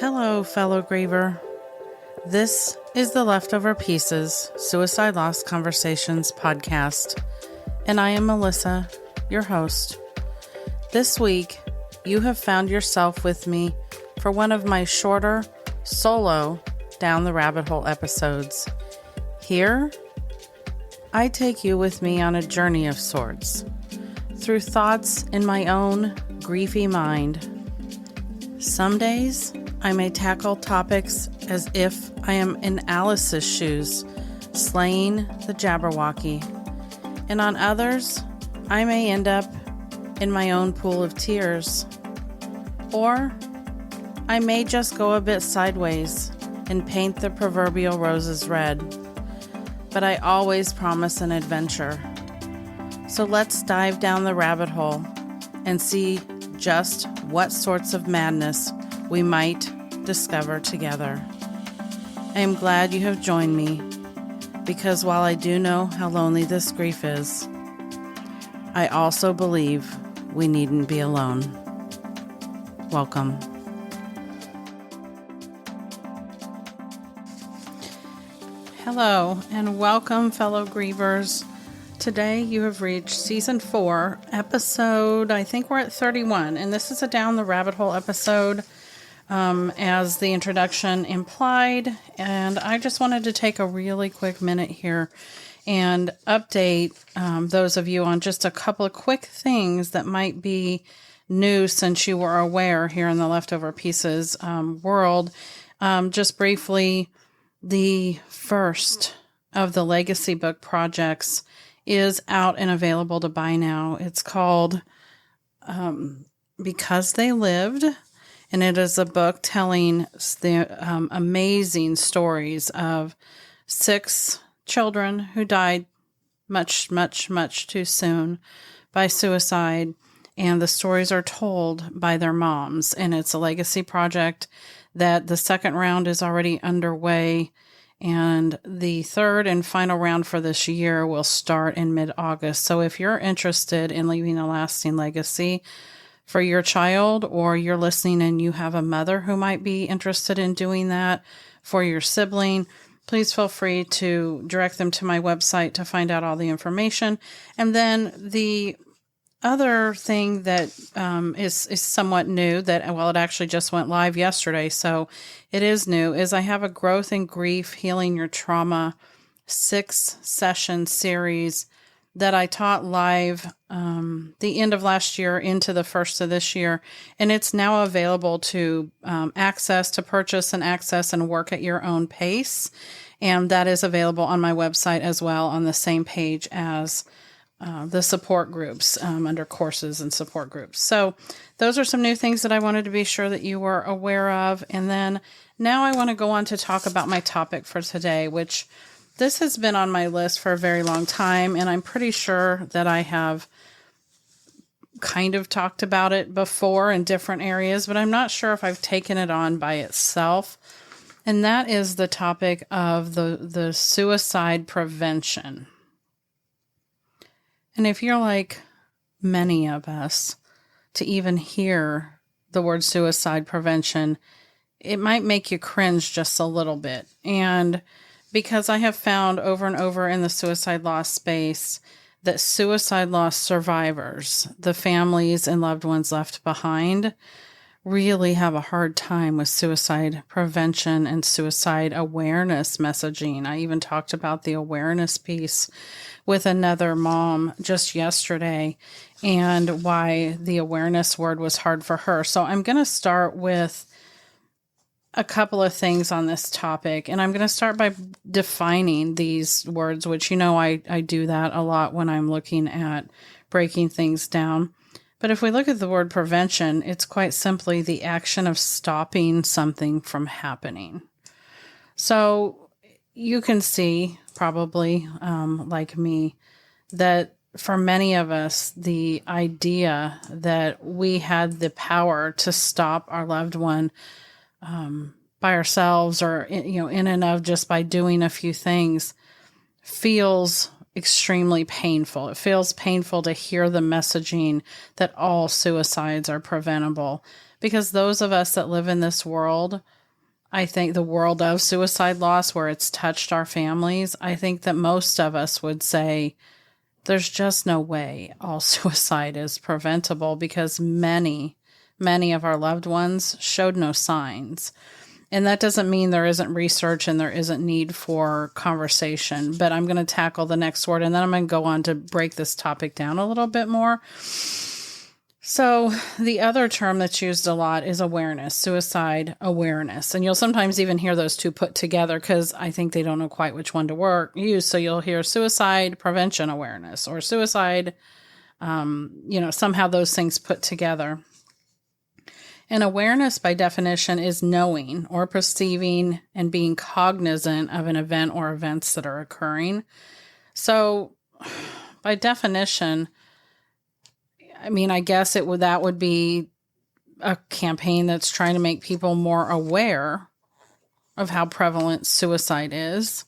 Hello, fellow griever. This is the Leftover Pieces Suicide Loss Conversations podcast, and I am Melissa, your host. This week, you have found yourself with me for one of my shorter, solo Down the Rabbit Hole episodes. Here, I take you with me on a journey of sorts, through thoughts in my own griefy mind. Some days, I may tackle topics as if I am in Alice's shoes, slaying the Jabberwocky. And on others, I may end up in my own pool of tears. Or I may just go a bit sideways and paint the proverbial roses red. But I always promise an adventure. So let's dive down the rabbit hole and see just what sorts of madness we might discover together. I am glad you have joined me, because while I do know how lonely this grief is, I also believe we needn't be alone. Welcome. Hello, and welcome, fellow grievers. Today you have reached Season 4, episode, I think we're at 31, and this is a Down the Rabbit Hole episode, as the introduction implied, and I just wanted to take a really quick minute here and update those of you on just a couple of quick things that might be new since you were aware here in the Leftover Pieces world. Just briefly, the first of the legacy book projects is out and available to buy now. It's called Because They Lived, and it is a book telling the amazing stories of 6 children who died much, much, much too soon by suicide, and the stories are told by their moms, and it's a legacy project that the second round is already underway. And the third and final round for this year will start in mid-August. So if you're interested in leaving a lasting legacy for your child, or you're listening and you have a mother who might be interested in doing that for your sibling, please feel free to direct them to my website to find out all the information. And then the other thing that is somewhat new, that, well, it actually just went live yesterday, so it is new, is I have a Growth and Grief Healing Your Trauma 6-session series that I taught live the end of last year into the first of this year, and it's now available to purchase and access and work at your own pace, and that is available on my website as well on the same page as the support groups, under courses and support groups. So those are some new things that I wanted to be sure that you were aware of. And then now I want to go on to talk about my topic for today, which this has been on my list for a very long time. And I'm pretty sure that I have kind of talked about it before in different areas, but I'm not sure if I've taken it on by itself. And that is the topic of the suicide prevention. And if you're like many of us, to even hear the word suicide prevention, it might make you cringe just a little bit. And because I have found over and over in the suicide loss space that suicide loss survivors, the families and loved ones left behind, really have a hard time with suicide prevention and suicide awareness messaging. I even talked about the awareness piece with another mom just yesterday and why the awareness word was hard for her. So I'm going to start with a couple of things on this topic, and I'm going to start by defining these words, which, I do that a lot when I'm looking at breaking things down. But if we look at the word prevention, it's quite simply the action of stopping something from happening. So you can see, probably like me, that for many of us, the idea that we had the power to stop our loved one by ourselves, or in and of just by doing a few things, feels extremely painful. It feels painful to hear the messaging that all suicides are preventable, because those of us that live in this world, I think the world of suicide loss, where it's touched our families, I think that most of us would say there's just no way all suicide is preventable, because many of our loved ones showed no signs. And that doesn't mean there isn't research and there isn't need for conversation, but I'm going to tackle the next word, and then I'm going to go on to break this topic down a little bit more. So the other term that's used a lot is awareness, suicide awareness. And you'll sometimes even hear those two put together, because I think they don't know quite which one to use. So you'll hear suicide prevention awareness or suicide, somehow those things put together. And awareness, by definition, is knowing or perceiving and being cognizant of an event or events that are occurring. So, by definition, I mean, I guess that would be a campaign that's trying to make people more aware of how prevalent suicide is.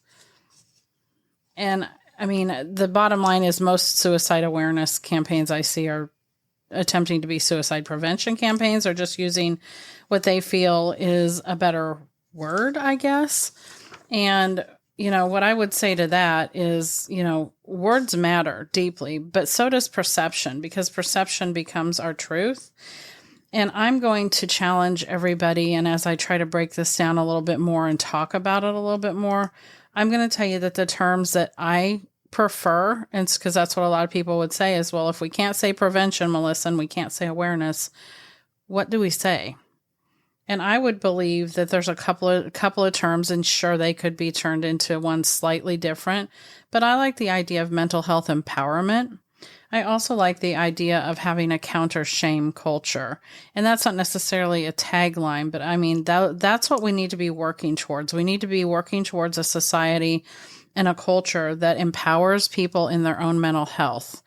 And I mean, the bottom line is most suicide awareness campaigns I see are attempting to be suicide prevention campaigns, or just using what they feel is a better word, I guess. And, what I would say to that is, words matter deeply, but so does perception, because perception becomes our truth. And I'm going to challenge everybody. And as I try to break this down a little bit more and talk about it a little bit more, I'm going to tell you that the terms that I prefer, and because that's what a lot of people would say is, well, if we can't say prevention, Melissa, and we can't say awareness, what do we say? And I would believe that there's a couple of terms, and sure, they could be turned into one slightly different, but I like the idea of mental health empowerment. I also like the idea of having a counter shame culture. And that's not necessarily a tagline, but I mean, that's what we need to be working towards. We need to be working towards a society and a culture that empowers people in their own mental health.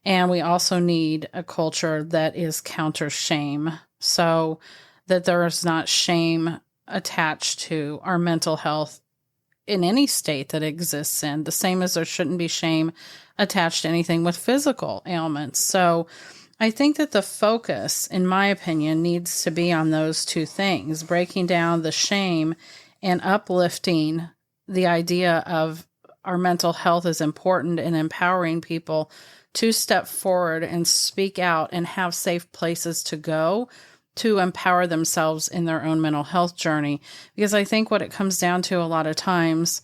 And we also need a culture that is counter shame, so that there is not shame attached to our mental health in any state that exists in, the same as there shouldn't be shame attached to anything with physical ailments. So I think that the focus, in my opinion, needs to be on those two things, breaking down the shame and uplifting the idea of our mental health is important, and empowering people to step forward and speak out and have safe places to go to empower themselves in their own mental health journey. Because I think what it comes down to a lot of times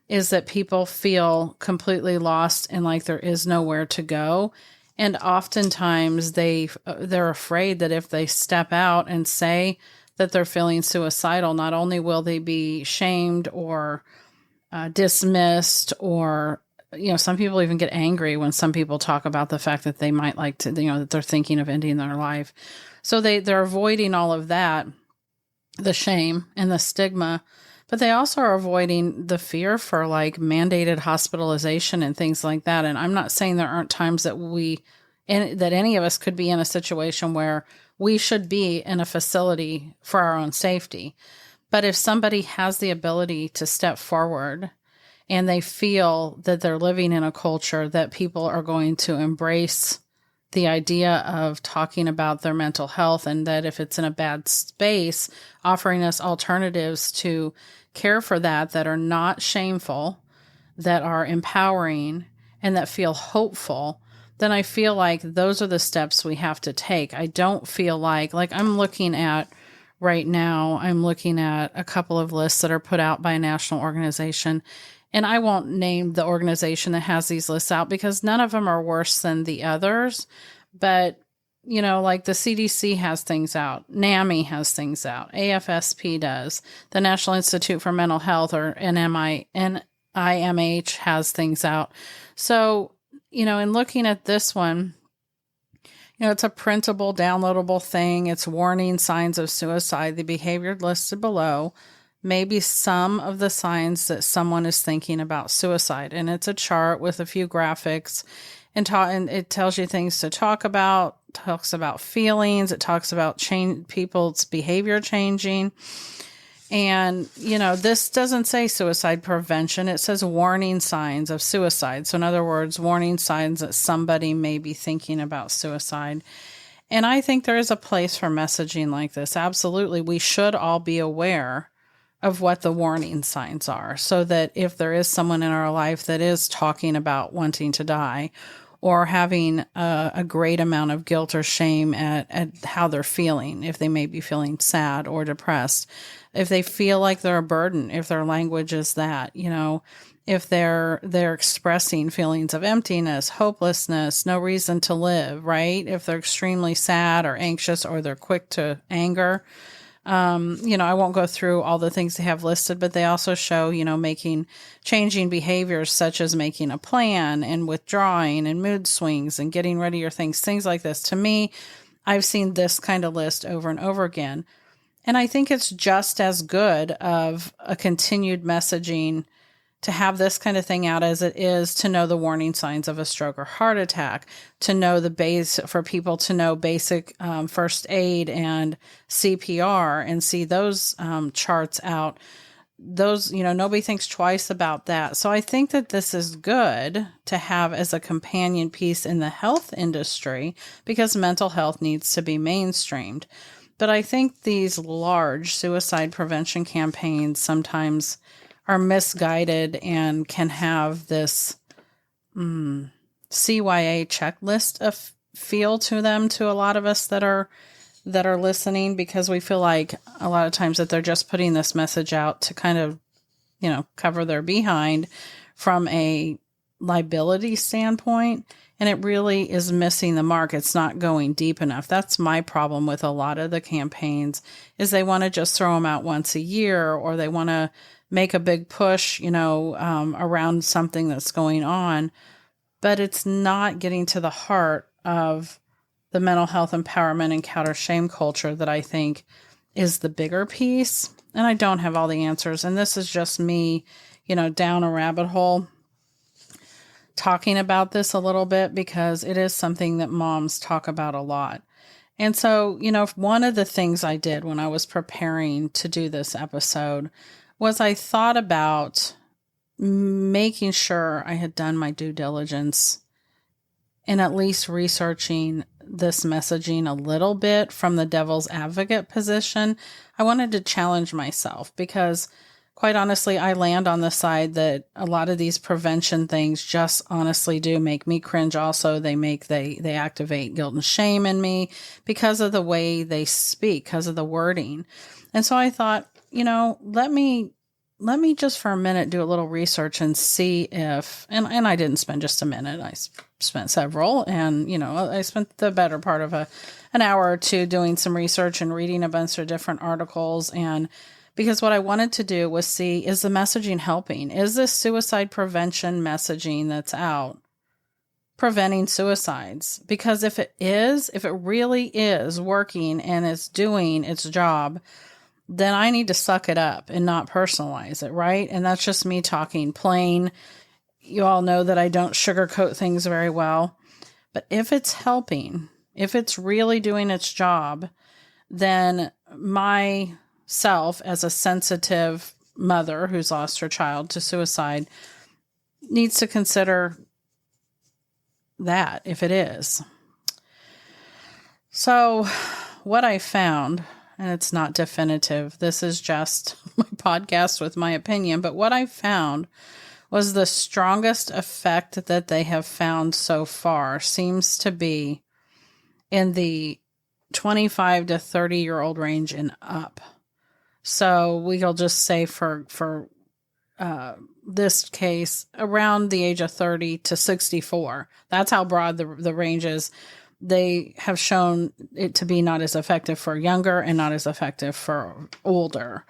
is that people feel completely lost and like there is nowhere to go. And oftentimes they're afraid that if they step out and say that they're feeling suicidal, not only will they be shamed or dismissed, or, some people even get angry when some people talk about the fact that they might like to, that they're thinking of ending their life. So they're avoiding all of that, the shame and the stigma, but they also are avoiding the fear for like mandated hospitalization and things like that. And I'm not saying there aren't times that that any of us could be in a situation where we should be in a facility for our own safety. But if somebody has the ability to step forward and they feel that they're living in a culture that people are going to embrace the idea of talking about their mental health, and that if it's in a bad space, offering us alternatives to care for that are not shameful, that are empowering, and that feel hopeful, then I feel like those are the steps we have to take. I don't feel like I'm looking at right now, I'm looking at a couple of lists that are put out by a national organization. And I won't name the organization that has these lists out, because none of them are worse than the others. But, like the CDC has things out, NAMI has things out, AFSP does, the National Institute for Mental Health, or NIMH, has things out. So, in looking at this one, it's a printable, downloadable thing. It's warning signs of suicide. The behavior listed below may be some of the signs that someone is thinking about suicide. And it's a chart with a few graphics, and it tells you things to talk about, talks about feelings, it talks about people's behavior changing. And, this doesn't say suicide prevention. It says warning signs of suicide. So in other words, warning signs that somebody may be thinking about suicide. And I think there is a place for messaging like this. Absolutely. We should all be aware of what the warning signs are, so that if there is someone in our life that is talking about wanting to die or having a great amount of guilt or shame at how they're feeling, if they may be feeling sad or depressed, if they feel like they're a burden, if their language is that, if they're expressing feelings of emptiness, hopelessness, no reason to live, right? If they're extremely sad or anxious, or they're quick to anger. I won't go through all the things they have listed, but they also show, changing behaviors such as making a plan and withdrawing and mood swings and getting rid of your things like this. To me, I've seen this kind of list over and over again. And I think it's just as good of a continued messaging to have this kind of thing out as it is to know the warning signs of a stroke or heart attack, to know for people to know basic first aid and CPR and see those charts out. Those, nobody thinks twice about that. So I think that this is good to have as a companion piece in the health industry, because mental health needs to be mainstreamed. But I think these large suicide prevention campaigns sometimes are misguided and can have this CYA checklist of feel to them, to a lot of us that are listening, because we feel like a lot of times that they're just putting this message out to kind of, cover their behind from a liability standpoint. And it really is missing the mark. It's not going deep enough. That's my problem with a lot of the campaigns, is they want to just throw them out once a year, or they want to make a big push, around something that's going on, but it's not getting to the heart of the mental health empowerment and counter shame culture that I think is the bigger piece. And I don't have all the answers. And this is just me, down a rabbit hole talking about this a little bit, because it is something that moms talk about a lot. And so, one of the things I did when I was preparing to do this episode was I thought about making sure I had done my due diligence and at least researching this messaging a little bit from the devil's advocate position. I wanted to challenge myself, because quite honestly, I land on the side that a lot of these prevention things just honestly do make me cringe. Also, they activate guilt and shame in me because of the way they speak, because of the wording. And so I thought, let me just for a minute do a little research and see if, and I didn't spend just a minute. I spent several, and, I spent the better part of an hour or two doing some research and reading a bunch of different articles. And because what I wanted to do was see, is the messaging helping? Is this suicide prevention messaging that's out preventing suicides? Because if it really is working and it's doing its job, then I need to suck it up and not personalize it, right? And that's just me talking plain. You all know that I don't sugarcoat things very well. But if it's helping, if it's really doing its job, then myself, as a sensitive mother who's lost her child to suicide, needs to consider that, if it is. So what I found, and it's not definitive, this is just my podcast with my opinion, but what I found was the strongest effect that they have found so far seems to be in the 25 to 30-year-old range and up. So we'll just say for this case, around the age of 30 to 64. That's how broad the range is. They have shown it to be not as effective for younger and not as effective for older.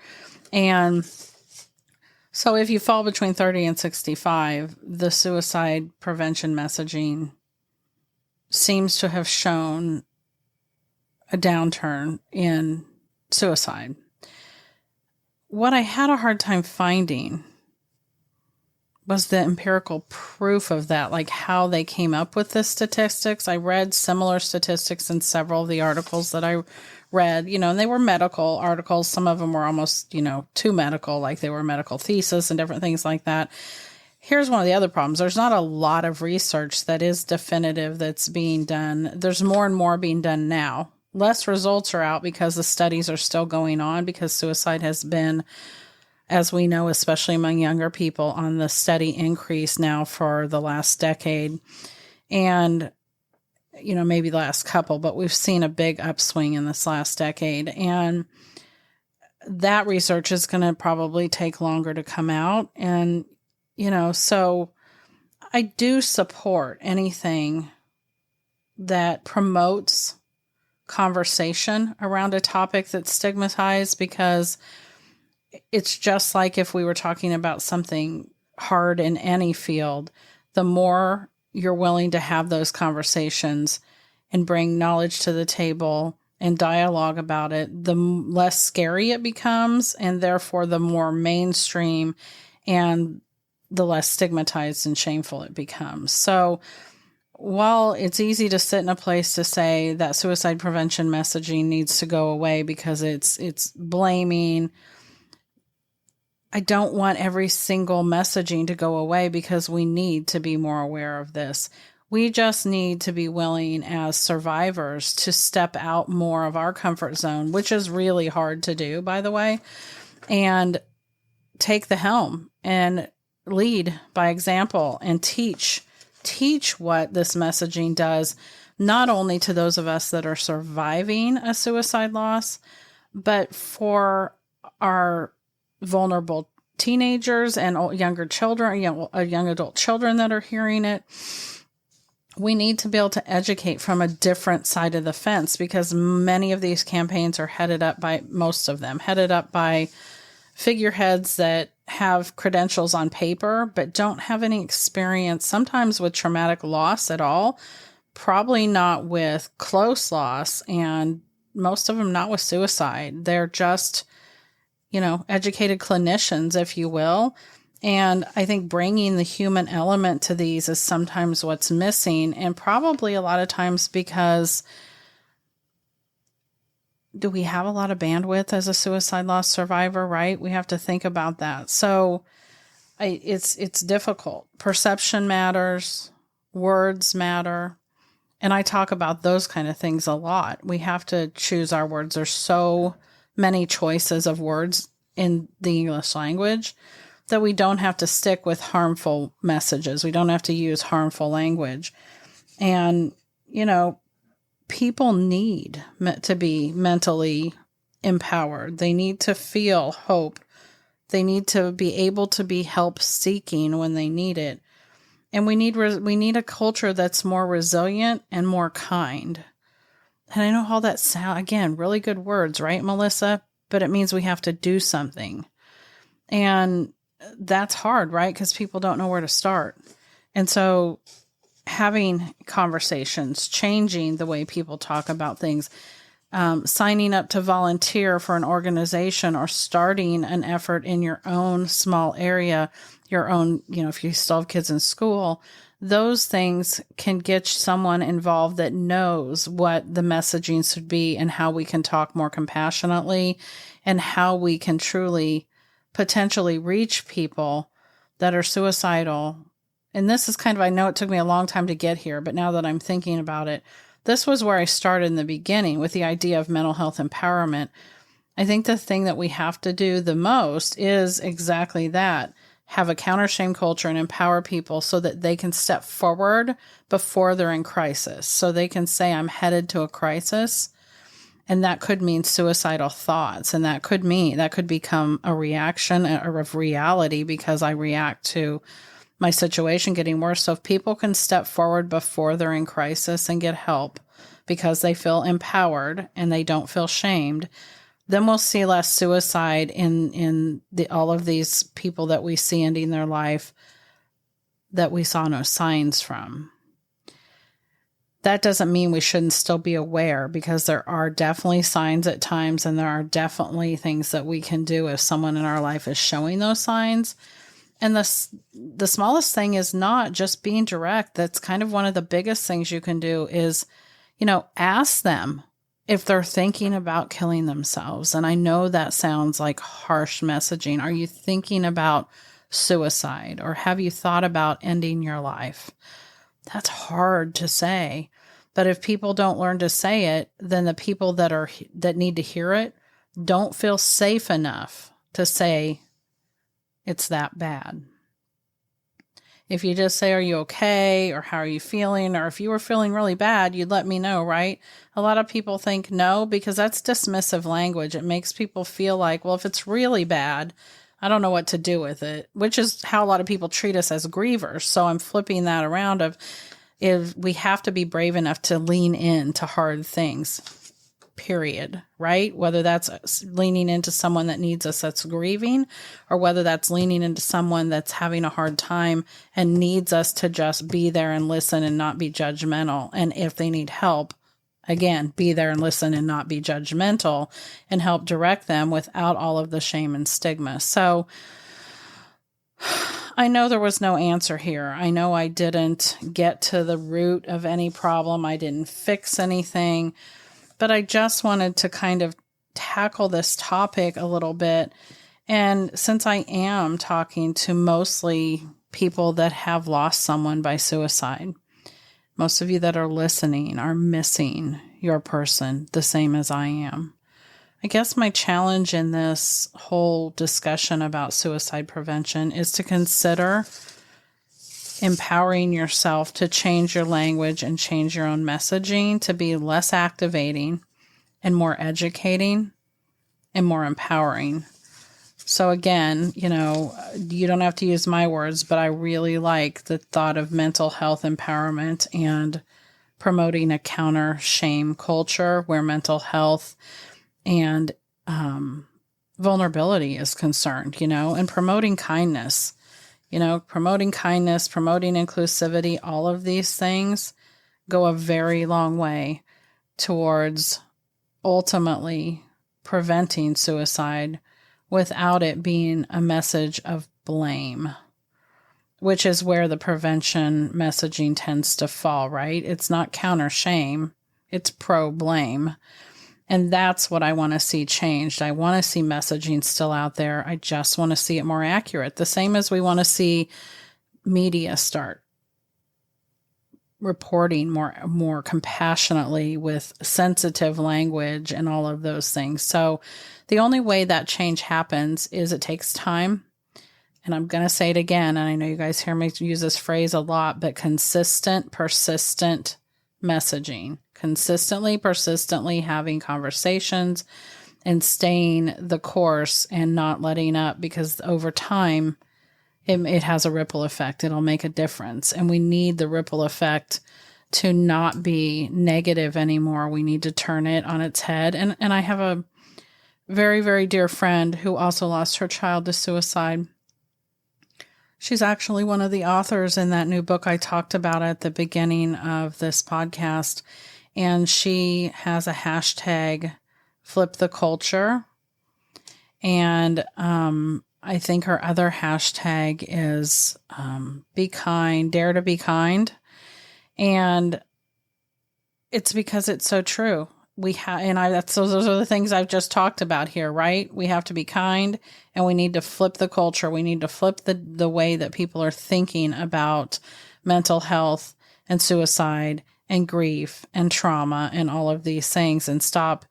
And so if you fall between 30 and 65, the suicide prevention messaging seems to have shown a downturn in suicide. What I had a hard time finding was the empirical proof of that, like how they came up with the statistics. I read similar statistics in several of the articles that I read, and they were medical articles. Some of them were almost, too medical, like they were medical thesis and different things like that. Here's one of the other problems. There's not a lot of research that is definitive that's being done. There's more and more being done now. Less results are out because the studies are still going on, because suicide has been, as we know, especially among younger people, on the steady increase now for the last decade. And, maybe the last couple, but we've seen a big upswing in this last decade. And that research is going to probably take longer to come out. And, so I do support anything that promotes conversation around a topic that's stigmatized, because it's just like if we were talking about something hard in any field, the more you're willing to have those conversations and bring knowledge to the table and dialogue about it, the less scary it becomes, and therefore the more mainstream and the less stigmatized and shameful it becomes. So while it's easy to sit in a place to say that suicide prevention messaging needs to go away because it's blaming, I don't want every single messaging to go away, because we need to be more aware of this. We just need to be willing as survivors to step out more of our comfort zone, which is really hard to do, by the way, and take the helm and lead by example and teach what this messaging does, not only to those of us that are surviving a suicide loss, but for our vulnerable teenagers and younger children, young adult children that are hearing it. We need to be able to educate from a different side of the fence, because many of these campaigns are headed up by figureheads that have credentials on paper, but don't have any experience, sometimes with traumatic loss at all, probably not with close loss, and most of them not with suicide. They're just, educated clinicians, if you will. And I think bringing the human element to these is sometimes what's missing, and probably a lot of times because do we have a lot of bandwidth as a suicide loss survivor, right? We have to think about that. So it's difficult. Perception matters. Words matter. And I talk about those kind of things a lot. We have to choose our words. There's so many choices of words in the English language that we don't have to stick with harmful messages. We don't have to use harmful language. And, people need to be mentally empowered. They need to feel hope. They need to be able to be help seeking when they need it. And we need a culture that's more resilient and more kind. And I know how that sounds, again, really good words, right, Melissa? But it means we have to do something. And that's hard, right? Because people don't know where to start. And so having conversations, changing the way people talk about things, signing up to volunteer for an organization, or starting an effort in your own small area, your own, if you still have kids in school, those things can get someone involved that knows what the messaging should be and how we can talk more compassionately and how we can truly potentially reach people that are suicidal. And this is I know it took me a long time to get here, but now that I'm thinking about it, this was where I started in the beginning with the idea of mental health empowerment. I think the thing that we have to do the most is exactly that. Have a counter shame culture and empower people so that they can step forward before they're in crisis. So they can say, I'm headed to a crisis. And that could mean suicidal thoughts. And that could become a reaction or of reality because I react to my situation getting worse. So if people can step forward before they're in crisis and get help because they feel empowered and they don't feel shamed, then we'll see less suicide in all of these people that we see ending their life that we saw no signs from. That doesn't mean we shouldn't still be aware, because there are definitely signs at times, and there are definitely things that we can do if someone in our life is showing those signs. And the smallest thing is not just being direct. That's kind of one of the biggest things you can do is, ask them if they're thinking about killing themselves. And I know that sounds like harsh messaging. Are you thinking about suicide, or have you thought about ending your life? That's hard to say. But if people don't learn to say it, then the people that need to hear it don't feel safe enough to say it's that bad. If you just say, are you okay? Or how are you feeling? Or if you were feeling really bad, you'd let me know, right? A lot of people think no, because that's dismissive language. It makes people feel like, well, if it's really bad, I don't know what to do with it, which is how a lot of people treat us as grievers. So I'm flipping that around of, if we have to be brave enough to lean into hard things, period, right? Whether that's leaning into someone that needs us that's grieving, or whether that's leaning into someone that's having a hard time and needs us to just be there and listen and not be judgmental. And if they need help, again, be there and listen and not be judgmental, and help direct them without all of the shame and stigma. So I know there was no answer here. I know I didn't get to the root of any problem. I didn't fix anything. But I just wanted to kind of tackle this topic a little bit. And since I am talking to mostly people that have lost someone by suicide, most of you that are listening are missing your person the same as I am. I guess my challenge in this whole discussion about suicide prevention is to consider empowering yourself to change your language and change your own messaging to be less activating and more educating and more empowering. So again, you don't have to use my words, but I really like the thought of mental health empowerment and promoting a counter shame culture where mental health and vulnerability is concerned, and promoting kindness. Promoting kindness, promoting inclusivity, all of these things go a very long way towards ultimately preventing suicide without it being a message of blame, which is where the prevention messaging tends to fall, right? It's not counter shame, it's pro blame. And that's what I want to see changed. I want to see messaging still out there. I just want to see it more accurate. The same as we want to see media start reporting more compassionately with sensitive language and all of those things. So the only way that change happens is it takes time. And I'm going to say it again, and I know you guys hear me use this phrase a lot, but consistent, persistent messaging. Consistently, persistently having conversations and staying the course and not letting up, because over time, it has a ripple effect. It'll make a difference. And we need the ripple effect to not be negative anymore. We need to turn it on its head. And I have a very, very dear friend who also lost her child to suicide. She's actually one of the authors in that new book I talked about at the beginning of this podcast. And she has a hashtag, Flip the Culture. And I think her other hashtag is Be Kind, Dare to Be Kind. And it's because it's so true. Those are the things I've just talked about here, right? We have to be kind, and we need to flip the culture. We need to flip the way that people are thinking about mental health and suicide and grief and trauma and all of these things, and stop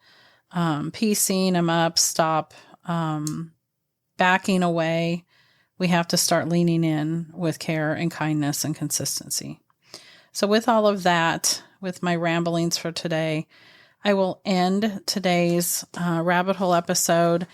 piecing them up, stop backing away. We have to start leaning in with care and kindness and consistency. So with all of that, with my ramblings for today, I will end today's rabbit hole episode.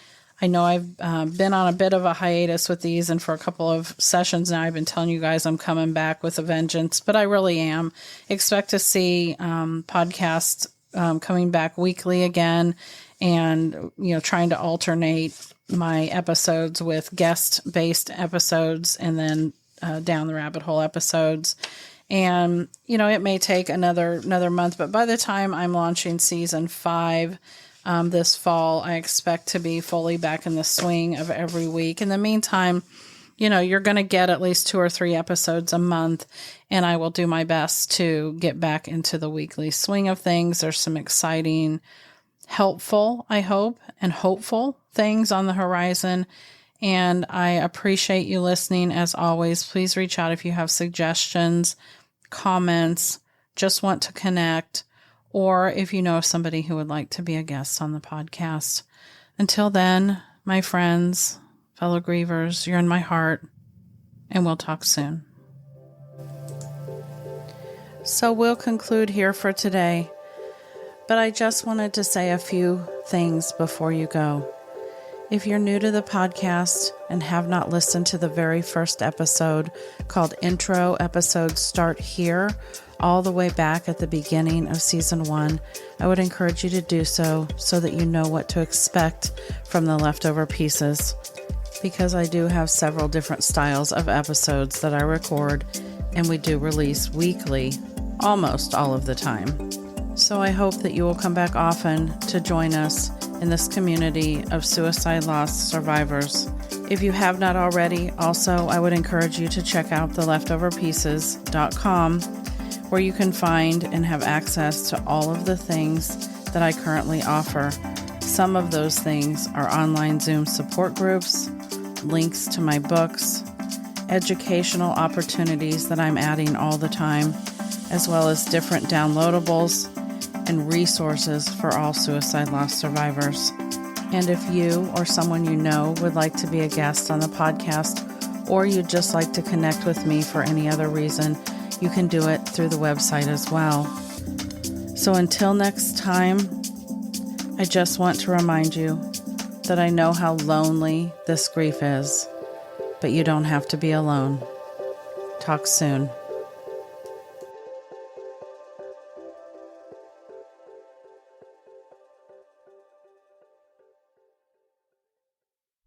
I know I've been on a bit of a hiatus with these, and for a couple of sessions now, I've been telling you guys I'm coming back with a vengeance, but I really am. Expect to see podcasts coming back weekly again, and trying to alternate my episodes with guest-based episodes, and then down the rabbit hole episodes. And, it may take another month, but by the time I'm launching season 5 this fall, I expect to be fully back in the swing of every week. In the meantime, you're going to get at least 2 or 3 episodes a month, and I will do my best to get back into the weekly swing of things. There's some exciting, helpful, I hope, and hopeful things on the horizon. And I appreciate you listening. As always, please reach out if you have suggestions, comments, just want to connect, or if you know of somebody who would like to be a guest on the podcast. Until then, my friends, fellow grievers, you're in my heart, and we'll talk soon. So we'll conclude here for today, but I just wanted to say a few things before you go. If you're new to the podcast and have not listened to the very first episode called Intro Episodes Start Here, all the way back at the beginning of season 1, I would encourage you to do so that you know what to expect from the leftover pieces, because I do have several different styles of episodes that I record, and we do release weekly, almost all of the time. So I hope that you will come back often to join us in this community of suicide loss survivors. If you have not already, also, I would encourage you to check out theleftoverpieces.com, where you can find and have access to all of the things that I currently offer. Some of those things are online Zoom support groups, links to my books, educational opportunities that I'm adding all the time, as well as different downloadables and resources for all suicide loss survivors. And if you or someone you know would like to be a guest on the podcast, or you'd just like to connect with me for any other reason, you can do it through the website as well. So until next time, I just want to remind you that I know how lonely this grief is, but you don't have to be alone. Talk soon.